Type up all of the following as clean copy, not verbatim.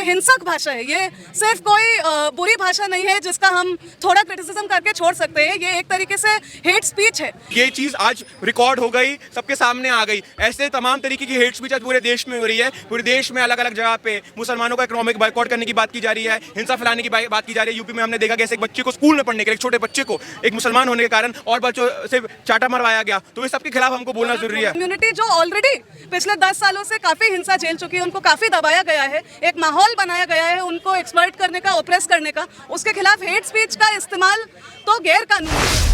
हिंसक भाषा है, ये सिर्फ कोई बुरी भाषा नहीं है जिसका हम थोड़ा क्रिटिसिज्म करके छोड़ सकते हैं। ये एक तरीके से हेट स्पीच है। ये चीज आज रिकॉर्ड हो गई, सबके सामने आ गई। ऐसे तमाम तरीके की हेट स्पीच आज पूरे देश में हो रही है। पूरे देश में अलग अलग जगह पे मुसलमानों का इकोनॉमिक बाइकआउट करने की बात की जा रही है, हिंसा फैलाने की बात की जा रही है। यूपी में हमने देखा कि ऐसे एक बच्चे को स्कूल में पढ़ने के लिए, एक छोटे बच्चे को एक मुसलमान होने के कारण और बच्चों से चाटा मरवाया गया। तो इस सबके खिलाफ हमको बोलना जरूरी है। कम्युनिटी जो ऑलरेडी पिछले 10 सालों से काफी हिंसा झेल चुकी है, उनको काफी दबाया गया है, एक माहौल बनाया गया है उनको एक्सप्लॉइट करने का, ऑप्रेस करने का, उसके खिलाफ हेट स्पीच का इस्तेमाल तो गैर कानूनी है।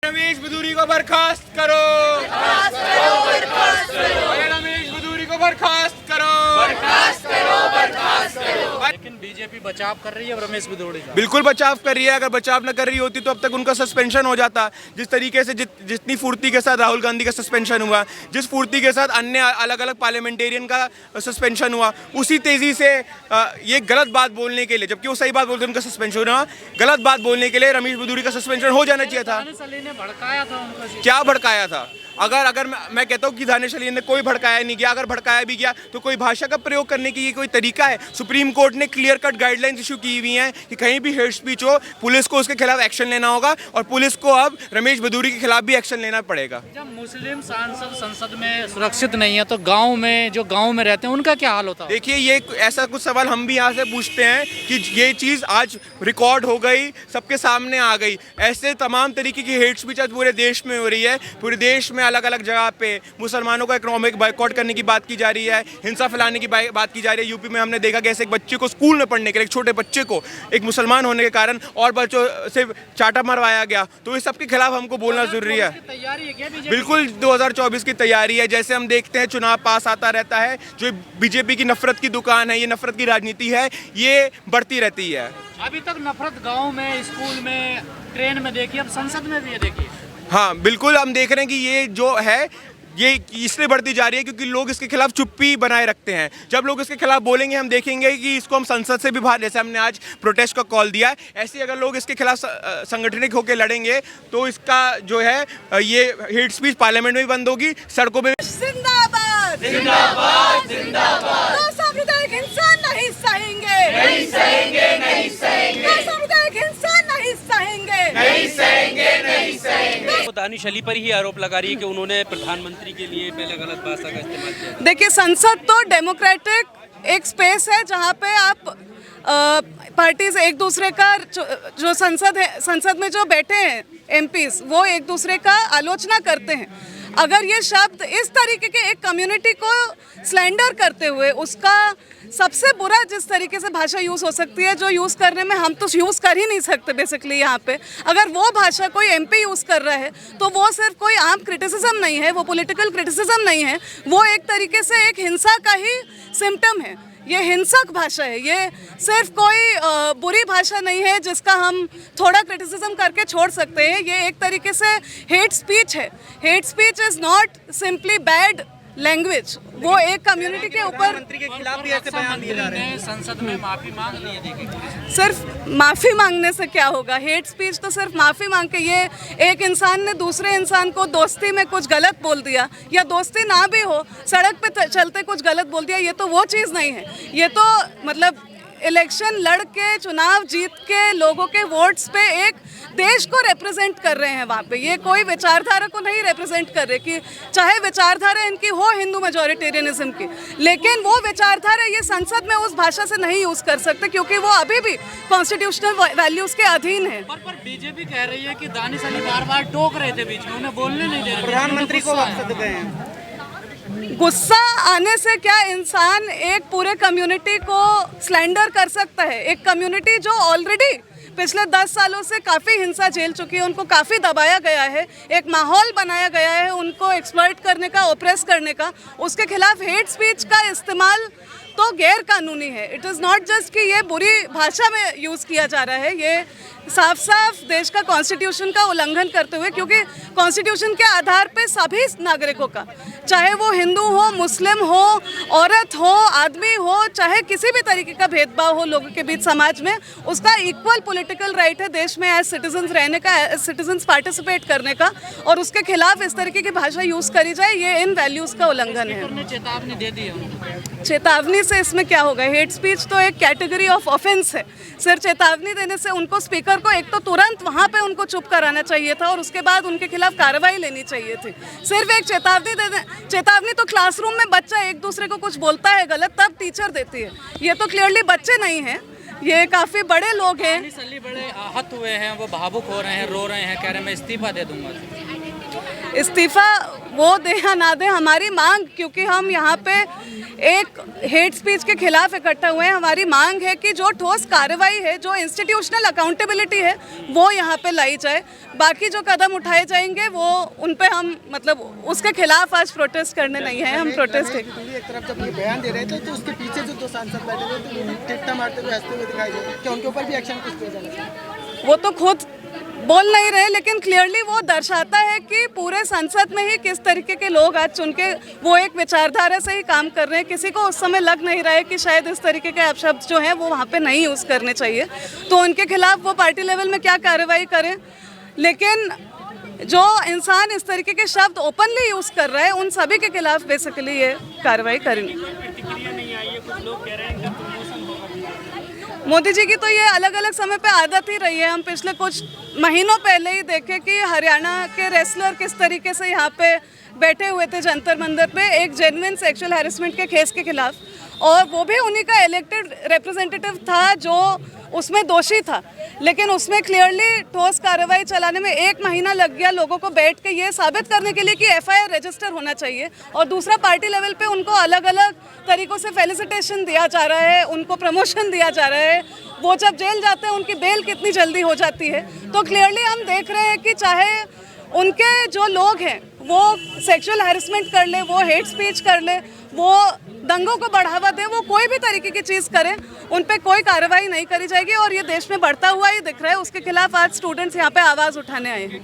रमेश बदूरी को बर्खास्त करो, बर्खास्त करो, बर्खास्त करो। रमेश बदूरी को बर्खास्त करो, बर्खास्त करो, बर्खास्त करो। लेकिन बीजेपी बचाव कर रही है रमेश बदूरी का। बिल्कुल बचाव कर रही है। अगर बचाव न कर रही होती तो अब तक उनका सस्पेंशन हो जाता। जिस तरीके से जितनी फुर्ती के साथ राहुल गांधी का सस्पेंशन हुआ, जिस फुर्ती के साथ अन्य अलग अलग पार्लियामेंटेरियन का सस्पेंशन हुआ, उसी तेजी से ये गलत बात बोलने के लिए, जबकि वो सही बात बोलते उनका सस्पेंशन हुआ, गलत बात बोलने के लिए रमेश बदूरी का सस्पेंशन हो जाना चाहिए था। भड़काया था उनको। क्या भड़काया था? अगर मैं कहता हूँ कि दानिश अली ने कोई भड़काया नहीं गया। अगर भड़काया भी गया तो कोई भाषा का प्रयोग करने की ये कोई तरीका है? सुप्रीम कोर्ट ने क्लियर कट गाइडलाइंस इशू की हुई हैं कि कहीं भी हेट स्पीच हो, पुलिस को उसके खिलाफ एक्शन लेना होगा और पुलिस को अब रमेश बदूरी के खिलाफ भी एक्शन लेना पड़ेगा। जब मुस्लिम सांसद संसद में सुरक्षित नहीं है तो गाँव में जो गाँव में रहते हैं उनका क्या हाल होता है? देखिए, ये ऐसा कुछ सवाल हम भी यहाँ से पूछते हैं कि ये चीज़ आज रिकॉर्ड हो गई, सबके सामने आ गई। ऐसे तमाम तरीके की हेट स्पीच आज पूरे देश में हो रही है। पूरे देश में अलग अलग जगह पे मुसलमानों का इकोनॉमिक बाइकआउट करने की बात की जा रही है, हिंसा फैलाने की बात की जा रही है। यूपी में हमने देखा कि ऐसे एक बच्चे को स्कूल में पढ़ने के लिए, एक छोटे बच्चे को एक मुसलमान होने के कारण और बच्चों से चाटा मरवाया गया। तो इस सब के खिलाफ हमको बोलना जरूरी है। बिल्कुल 2024 की तैयारी है। जैसे हम देखते हैं चुनाव पास आता रहता है, जो बीजेपी की नफरत की दुकान है, ये नफरत की राजनीति है, ये बढ़ती रहती है। अभी तक नफरत गाँव में, स्कूल में, ट्रेन में देखिए, अब संसद में भी है देखिए। हाँ बिल्कुल, हम देख रहे हैं कि ये जो है ये इसलिए बढ़ती जा रही है क्योंकि लोग इसके खिलाफ चुप्पी बनाए रखते हैं। जब लोग इसके खिलाफ बोलेंगे, हम देखेंगे कि इसको हम संसद से भी बाहर, जैसे हमने आज प्रोटेस्ट का कॉल दिया है, ऐसे अगर लोग इसके खिलाफ संगठनिक होकर लड़ेंगे तो इसका जो है ये हेट स्पीच पार्लियामेंट में भी बंद होगी, सड़कों पे। जिंदाबाद, जिंदाबाद, जिंदाबाद। तो सांप्रदायिक हिंसा नहीं सहेंगे, नहीं सहेंगे, नहीं सहेंगे। तो सांप्रदायिक हिंसा नहीं सहेंगे, नहीं सहेंगे, नहीं सहेंगे। तो दानिश अली पर ही आरोप लगा रही है कि उन्होंने प्रधानमंत्री के लिए पहले गलत भाषा का इस्तेमाल किया। देखिए, संसद तो डेमोक्रेटिक एक स्पेस है जहाँ पे आप पार्टीज एक दूसरे का, जो संसद है, संसद में जो बैठे हैं एमपीज, वो एक दूसरे का आलोचना करते हैं। अगर ये शब्द इस तरीके के एक कम्युनिटी को स्लैंडर करते हुए, उसका सबसे बुरा जिस तरीके से भाषा यूज़ हो सकती है, जो यूज़ करने में हम तो यूज़ कर ही नहीं सकते बेसिकली यहाँ पे, अगर वो भाषा कोई एमपी यूज़ कर रहा है तो वो सिर्फ कोई आम क्रिटिसिज्म नहीं है, वो पॉलिटिकल क्रिटिसिज्म नहीं है, वो एक तरीके से एक हिंसा का ही सिम्टम है। ये हिंसक भाषा है, ये सिर्फ कोई बुरी भाषा नहीं है जिसका हम थोड़ा क्रिटिसिज्म करके छोड़ सकते हैं। ये एक तरीके से हेट स्पीच है। Hate speech is not simply bad language. वो एक कम्युनिटी के ऊपर मंत्री के खिलाफ भी ऐसे बयान दिए जा रहे हैं। संसद में माफी मांग ली है देखिए। सिर्फ माफ़ी मांगने से क्या होगा? हेट स्पीच तो सिर्फ माफ़ी मांग के, ये एक इंसान ने दूसरे इंसान को दोस्ती में कुछ गलत बोल दिया, या दोस्ती ना भी हो, सड़क पे चलते कुछ गलत बोल दिया, ये तो वो चीज़ नहीं है। ये तो मतलब इलेक्शन लड़ के, चुनाव जीत के, लोगों के वोट्स पे एक देश को रिप्रेजेंट कर रहे हैं वहाँ पे। ये कोई विचारधारा को नहीं रिप्रेजेंट कर रहे, कि चाहे विचारधारा इनकी हो हिंदू मेजॉरिटेरियनिज्म की, लेकिन वो विचारधारा ये संसद में उस भाषा से नहीं यूज़ कर सकते क्योंकि वो अभी भी कॉन्स्टिट्यूशनल वैल्यूज़ के अधीन है। पर बीजेपी कह रही है कि दानिश अली बार बार टोक रहे थे बीच में, उन्हें बोलने नहीं दे रहे। प्रधानमंत्री को मकसद गए हैं। गुस्सा आने से क्या इंसान एक पूरे कम्युनिटी को स्लैंडर कर सकता है? एक कम्युनिटी जो ऑलरेडी पिछले 10 सालों से काफ़ी हिंसा झेल चुकी है, उनको काफ़ी दबाया गया है, एक माहौल बनाया गया है उनको एक्सप्लॉइट करने का, ऑप्रेस करने का, उसके खिलाफ हेट स्पीच का इस्तेमाल तो गैर कानूनी है। इट इज़ नॉट जस्ट कि ये बुरी भाषा में यूज़ किया जा रहा है, ये साफ साफ देश का कॉन्स्टिट्यूशन का उल्लंघन करते हुए, क्योंकि कॉन्स्टिट्यूशन के आधार पे सभी नागरिकों का चाहे वो हिंदू हो, मुस्लिम हो, औरत हो, आदमी हो, चाहे किसी भी तरीके का भेदभाव हो लोगों के बीच समाज में, उसका इक्वल पॉलिटिकल राइट है देश में एज सिटीजन्स रहने का, एज सिटीजन्स पार्टिसिपेट करने का, और उसके खिलाफ इस तरीके की भाषा यूज़ करी जाए, ये इन वैल्यूज़ का उल्लंघन है। ने चेतावनी दे दी है उनको। चेतावनी से इसमें क्या होगा? हेट स्पीच तो एक कैटेगरी ऑफ ऑफेंस है। सिर्फ चेतावनी देने से उनको, स्पीकर को एक तो तुरंत वहाँ पे उनको चुप कराना चाहिए था और उसके बाद उनके खिलाफ कार्रवाई लेनी चाहिए थी। सिर्फ एक चेतावनी तो क्लासरूम में बच्चा एक दूसरे को कुछ बोलता है गलत, तब टीचर देती है। ये तो क्लियरली बच्चे नहीं हैं, ये काफ़ी बड़े लोग हैं। सली बड़े आहत हुए हैं, वो भावुक हो रहे हैं, रो रहे हैं, कह रहे हैं मैं इस्तीफा दे दूंगा। इस्तीफा वो दे या ना दे, हमारी मांग, क्योंकि हम यहाँ पे एक हेट स्पीच के खिलाफ इकट्ठा हुए हैं, हमारी मांग है कि जो ठोस कार्रवाई है, जो इंस्टीट्यूशनल अकाउंटेबिलिटी है, वो यहाँ पे लाई जाए। बाकी जो कदम उठाए जाएंगे वो उन पे हम, मतलब उसके खिलाफ आज प्रोटेस्ट करने नहीं है, हम प्रोटेस्ट एक तरफ जब ये बयान दे रहे थे तो उसके पीछे जो दो सांसद बैठे थे तो वो टिट्टा मारते हुए हंसते हुए दिखाई दे, क्या उनके ऊपर भी एक्शन कुछ किया जाना? वो तो खुद बोल नहीं रहे, लेकिन क्लियरली वो दर्शाता है कि पूरे संसद में ही किस तरीके के लोग आज चुन के वो एक विचारधारा से ही काम कर रहे हैं। किसी को उस समय लग नहीं रहा है कि शायद इस तरीके के अपशब्द जो हैं वो वहाँ पे नहीं यूज़ करने चाहिए, तो उनके खिलाफ वो पार्टी लेवल में क्या कार्रवाई करें। लेकिन जो इंसान इस तरीके के शब्द ओपनली यूज़ कर रहा है, उन सभी के खिलाफ बेसिकली ये कार्रवाई करेंगे। मोदी जी की तो ये अलग अलग समय पे आदत ही रही है। हम पिछले कुछ महीनों पहले ही देखे कि हरियाणा के रेसलर किस तरीके से यहाँ पे बैठे हुए थे जंतर मंदिर पे एक जेन्युइन सेक्सुअल हैरेसमेंट के केस के खिलाफ, और वो भी उन्हीं का इलेक्टेड रिप्रेजेंटेटिव था जो उसमें दोषी था, लेकिन उसमें क्लियरली ठोस कार्रवाई चलाने में 1 महीना लग गया लोगों को बैठ के ये साबित करने के लिए कि FIR रजिस्टर होना चाहिए। और दूसरा, पार्टी लेवल पे उनको अलग अलग तरीक़ों से फेलिसिटेशन दिया जा रहा है, उनको प्रमोशन दिया जा रहा है, वो जब जेल जाते हैं उनकी बेल कितनी जल्दी हो जाती है। तो क्लियरली हम देख रहे हैं कि चाहे उनके जो लोग हैं वो सेक्सुअल हैरेसमेंट कर ले, वो हेट स्पीच कर ले, वो दंगों को बढ़ावा दे, वो कोई भी तरीके की चीज़ करें, उन पे कोई कार्रवाई नहीं करी जाएगी। और ये देश में बढ़ता हुआ ही दिख रहा है, उसके खिलाफ आज स्टूडेंट्स यहाँ पे आवाज़ उठाने आए हैं।